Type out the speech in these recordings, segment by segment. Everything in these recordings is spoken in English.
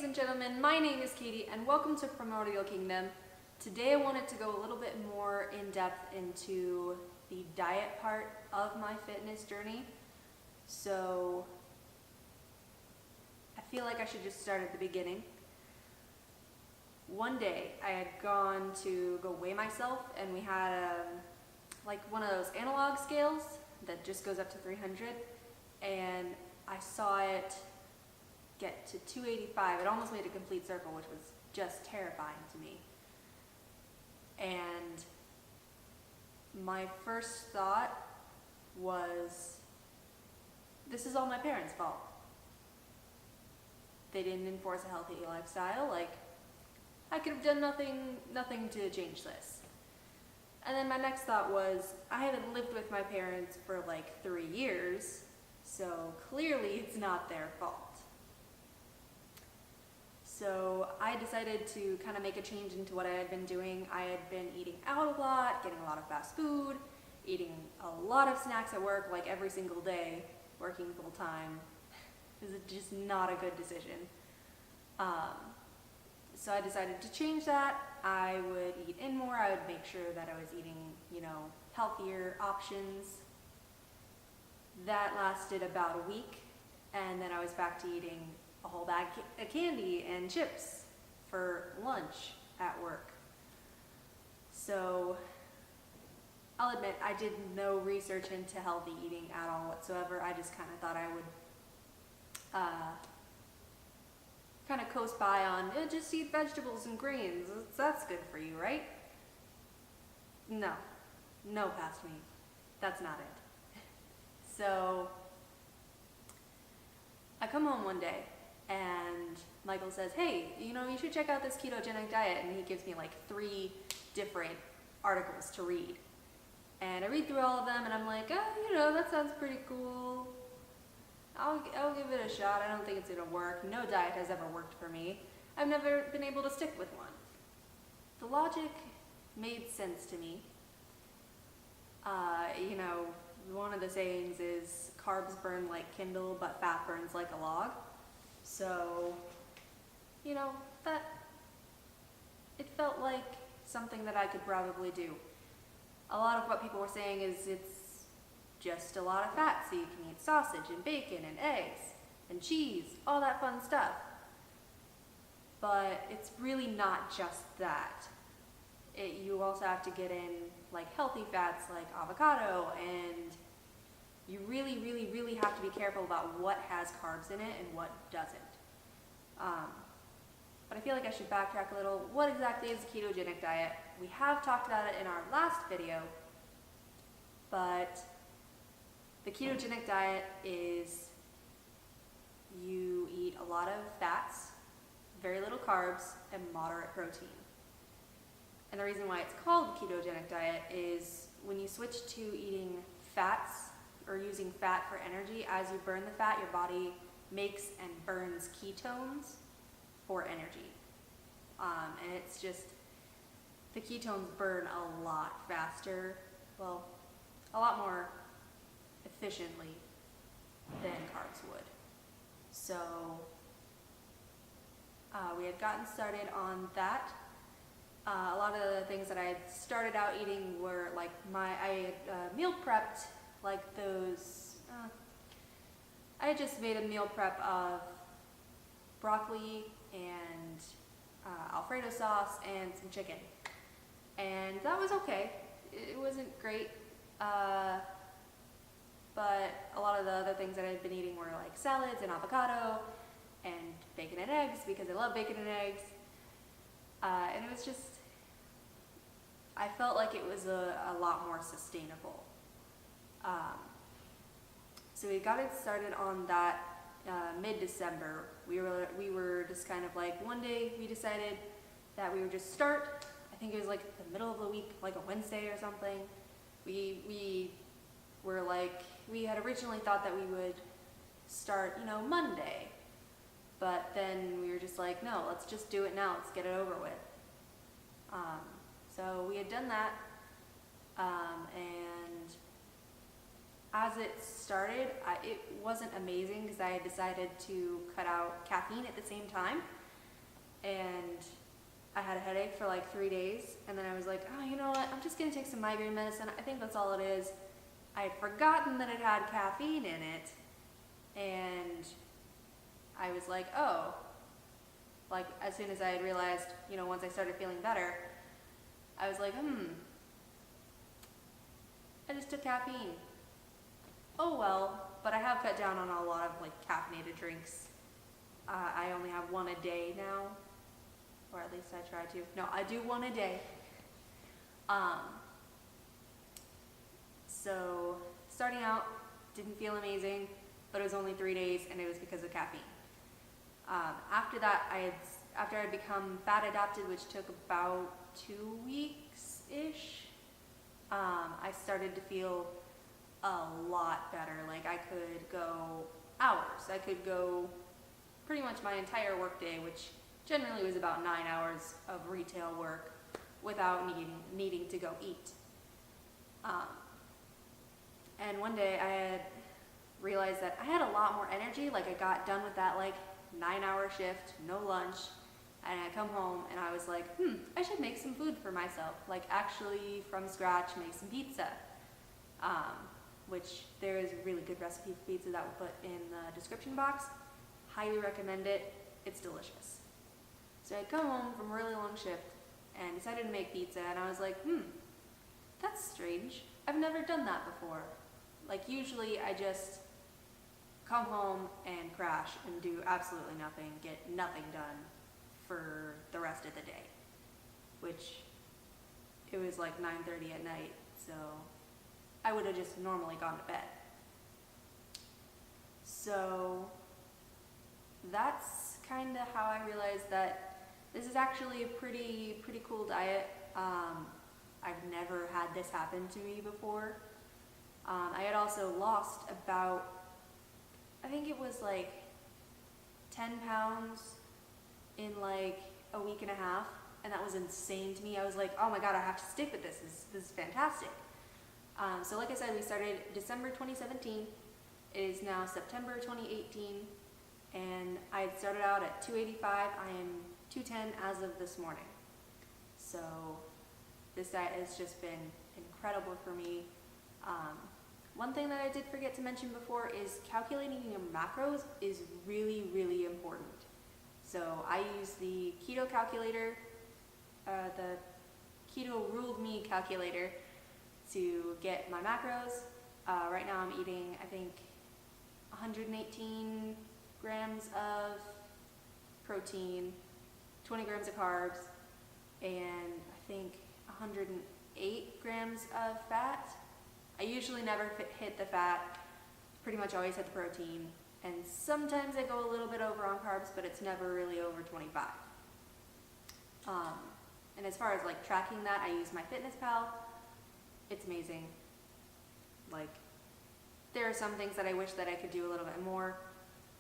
and gentlemen, my name is Katie and welcome to Primordial Kingdom. Today I wanted to go a little bit more in depth into the diet part of my fitness journey. So I feel like I should just start at the beginning. One day I had gone to go weigh myself and we had like one of those analog scales that just goes up to 300, and I saw it get to 285. It almost made a complete circle, which was just terrifying to me. And my first thought was, this is all my parents' fault. They didn't enforce a healthy lifestyle. Like, I could have done nothing to change this. And then my next thought was, I haven't lived with my parents for like 3 years, so clearly it's not their fault. So I decided to kind of make a change into what I had been doing. I had been eating out a lot, getting a lot of fast food, eating a lot of snacks at work like every single day, working full time. It was just not a good decision. So I decided to change that. I would eat in more. I would make sure that I was eating, healthier options. That lasted about a week, and then I was back to eating a whole bag of candy and chips for lunch at work. So I'll admit I did no research into healthy eating at all whatsoever. I just kind of thought I would kind of coast by on, just eat vegetables and greens. That's good for you, right? No, past me. That's not it. So I come home one day and Michael says, hey, you should check out this ketogenic diet. And he gives me like 3 different articles to read. And I read through all of them and I'm like, that sounds pretty cool. I'll give it a shot. I don't think it's gonna work. No diet has ever worked for me. I've never been able to stick with one. The logic made sense to me. One of the sayings is carbs burn like Kindle, but fat burns like a log. So, that it felt like something that I could probably do. A lot of what people were saying is it's just a lot of fat, so you can eat sausage and bacon and eggs and cheese, all that fun stuff. But it's really not just that. You also have to get in like healthy fats like avocado, and you really, really, really have to be careful about what has carbs in it and what doesn't. But I feel like I should backtrack a little. What exactly is a ketogenic diet? We have talked about it in our last video, but the ketogenic diet is you eat a lot of fats, very little carbs, and moderate protein. And the reason why it's called ketogenic diet is when you switch to eating fats or using fat for energy, as you burn the fat, your body makes and burns ketones for energy. And it's just, the ketones burn a lot faster, well, a lot more efficiently than carbs would. So we had gotten started on that. A lot of the things that I had started out eating were like I had meal prepped like those, I had just made a meal prep of broccoli and Alfredo sauce and some chicken. And that was okay. It wasn't great. But a lot of the other things that I had been eating were like salads and avocado and bacon and eggs, because I love bacon and eggs. And it was just, I felt like it was a lot more sustainable. So we got it started on that mid-December. We were just kind of like, one day we decided that we would just start. I think it was like the middle of the week, like a Wednesday or something. We were like, we had originally thought that we would start, Monday. But then we were just like, no, let's just do it now. Let's get it over with. So we had done that. And as it started, it wasn't amazing because I had decided to cut out caffeine at the same time. and I had a headache for like 3 days, and then I was like, oh, you know what, I'm just gonna take some migraine medicine. I think that's all it is. I had forgotten that it had caffeine in it, and I was like, oh, like as soon as I had realized, once I started feeling better, I was like, I just took caffeine. Oh well, but I have cut down on a lot of like caffeinated drinks. I only have one a day now, or at least I try to. No, I do one a day. So starting out, didn't feel amazing, but it was only 3 days, and it was because of caffeine. After that, after I had become fat adapted, which took about 2 weeks-ish, I started to feel a lot better. Like I could go hours. I could go pretty much my entire workday, which generally was about 9 hours of retail work, without needing to go eat. And one day I had realized that I had a lot more energy. Like I got done with that like 9-hour shift, no lunch, and I come home and I was like, I should make some food for myself. Like actually from scratch make some pizza. Which there is a really good recipe for pizza that we'll put in the description box. Highly recommend it. It's delicious. So I'd come home from a really long shift and decided to make pizza, and I was like, that's strange. I've never done that before. Like usually I just come home and crash and do absolutely nothing, get nothing done for the rest of the day, which it was like 9:30 at night, so I would have just normally gone to bed. So that's kind of how I realized that this is actually a pretty cool diet. I've never had this happen to me before. I had also lost about, I think it was like 10 pounds in like a week and a half, and that was insane to me. I was like, oh my god, I have to stick with this. This is fantastic. So like I said, we started December 2017. It is now September 2018, and I had started out at 285. I am 210 as of this morning. So this diet has just been incredible for me. One thing that I did forget to mention before is calculating your macros is really important. So I use the keto calculator, the keto ruled me calculator, to get my macros. Right now I'm eating, I think, 118 grams of protein, 20 grams of carbs, and I think 108 grams of fat. I usually never hit the fat, pretty much always hit the protein, and sometimes I go a little bit over on carbs, but it's never really over 25. And as far as like tracking that, I use MyFitnessPal. It's amazing. Like, there are some things that I wish that I could do a little bit more,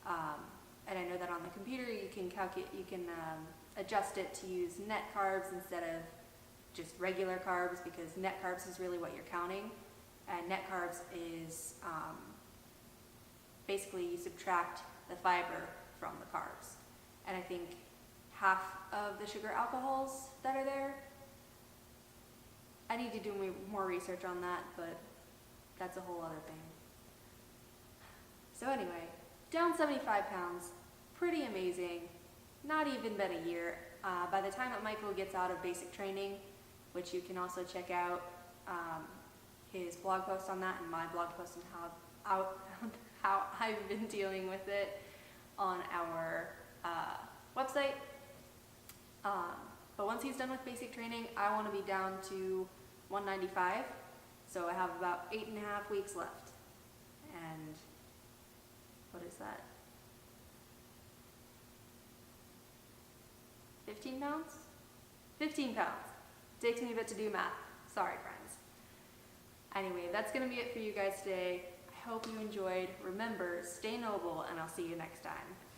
and I know that on the computer you can adjust it to use net carbs instead of just regular carbs, because net carbs is really what you're counting, and net carbs is basically you subtract the fiber from the carbs, and I think half of the sugar alcohols that are there. I need to do more research on that, but that's a whole other thing. So anyway, down 75 pounds, pretty amazing. Not even been a year. By the time that Michael gets out of basic training, which you can also check out his blog post on that and my blog post on how I've been dealing with it on our website. But once he's done with basic training, I want to be down to 195. So I have about 8.5 weeks left. And what is that? 15 pounds? 15 pounds. Takes me a bit to do math. Sorry, friends. Anyway, that's going to be it for you guys today. I hope you enjoyed. Remember, stay noble, and I'll see you next time.